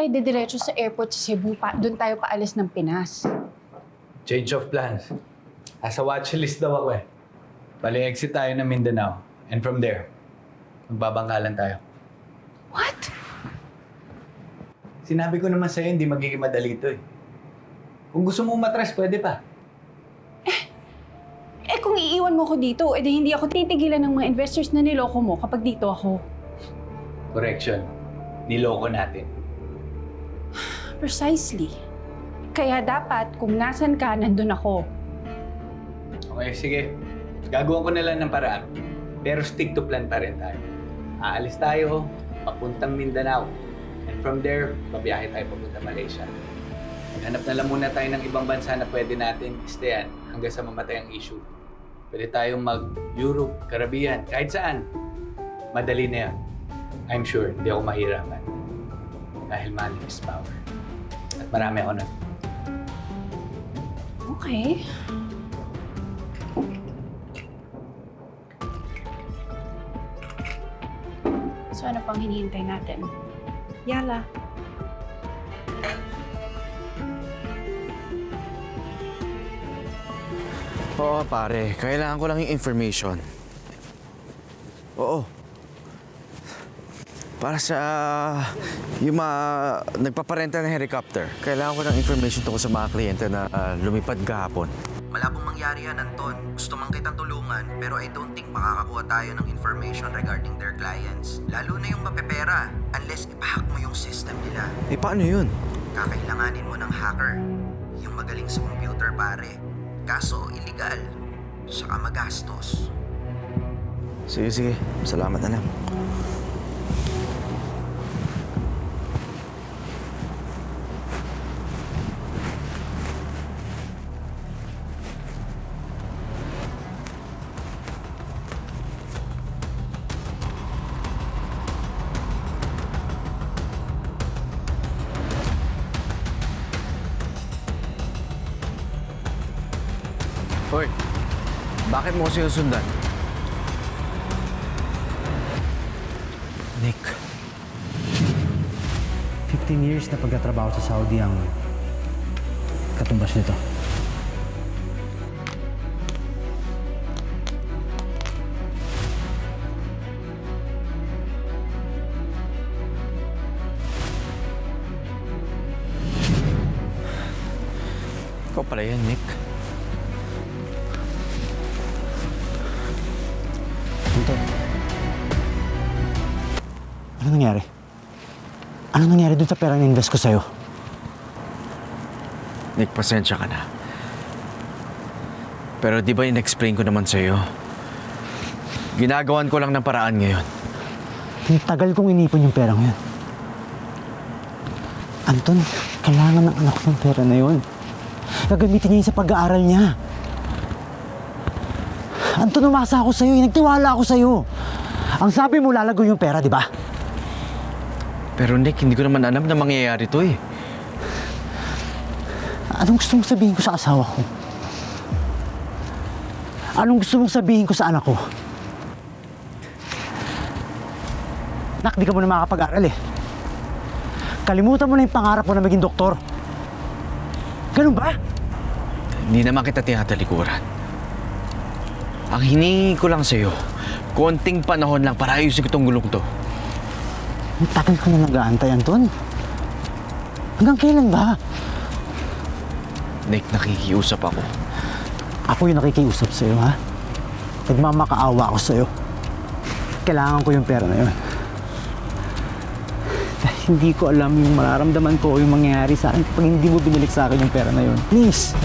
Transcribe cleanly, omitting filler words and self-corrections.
tayo didiretso sa airport sa Cebu. Doon tayo paalis ng Pinas. Change of plans. Asa watchlist daw ako eh. Bali, exit tayo ng Mindanao. And from there, magbabangkalan tayo. What? Sinabi ko naman sa'yo, hindi magiging madali ito eh. Kung gusto mo umatras, pwede pa. Kung iiwan mo ko dito, edi hindi ako titigilan ng mga investors na niloko mo kapag dito ako. Correction. Niloko natin. Precisely. Kaya dapat, kung nasan ka, nandun ako. Okay, sige. Gagawa ko na lang ng paraan. Pero stick to plan pa rin tayo. Aalis tayo, papuntang Mindanao. And from there, babiyahe tayo papunta Malaysia. Hanap na lang muna tayo ng ibang bansa na pwede natin stayan hanggang sa mamatay ang issue. Pwede tayong mag-Europe, Caribbean, kahit saan. Madali na yan. I'm sure, hindi ako mahirapan. Dahil money is power. At marami ako nun. Okay. So ano pang hinihintay natin? Yala. Oo, pare. Kailangan ko lang yung information. Oo. Para sa yung mga nagpaparenta ng helicopter. Kailangan ko ng information tungkol sa mga kliyente na lumipad kahapon. Malabong mangyari yan, Anton. Gusto man kitang tulungan, pero I don't think makakakuha tayo ng information regarding their clients. Lalo na yung mapepera, unless ipahack mo yung system nila. Eh, paano yun? Kakailanganin mo ng hacker. Yung magaling sa computer, pare. Kaso, illegal. Saka magastos. Sige. Salamat na lang. Hoy, bakit mo ko sinusundan? Nick, 15 years na pagkatrabaho sa Saudi ang katumbas nito. Ikaw pala yan, Nick. Anton, ano nangyari? Ano nangyari dun sa perang na-invest ko sa'yo? Nick, pasensya ka na. Pero di ba in-explain ko naman sa'yo? Ginagawan ko lang ng paraan ngayon. Ang tagal kong inipon yung perang yun. Anton, kailangan ng anak ko ng pera na yun. Gagamitin niya yun sa pag-aaral niya. Anton, umasa ako sa'yo. Nagtiwala ako sa'yo. Ang sabi mo, lalago yung pera, di ba? Pero Nick, hindi ko naman alam na mangyayari to eh. Anong gusto mong sabihin ko sa asawa ko? Anong gusto mong sabihin ko sa anak ko? Nak, di ka mo na makakapag-aral eh. Kalimutan mo na yung pangarap mo na maging doktor. Ganun ba? Hindi naman kita tinatalikuran. Ang hiningi ko lang sa'yo, konting panahon lang para ayusin ko itong gulong to. Ang tagal ko na nag-aantay, Anton. Hanggang kailan ba? Nick, nakikiusap ako. Ako yung nakikiusap sa'yo, ha? Nagmamakaawa ako sa'yo. Kailangan ko yung pera na yun. Dahil hindi ko alam yung mararamdaman ko o yung mangyayari sa akin kapag hindi mo binalik sa akin yung pera na yun. Please!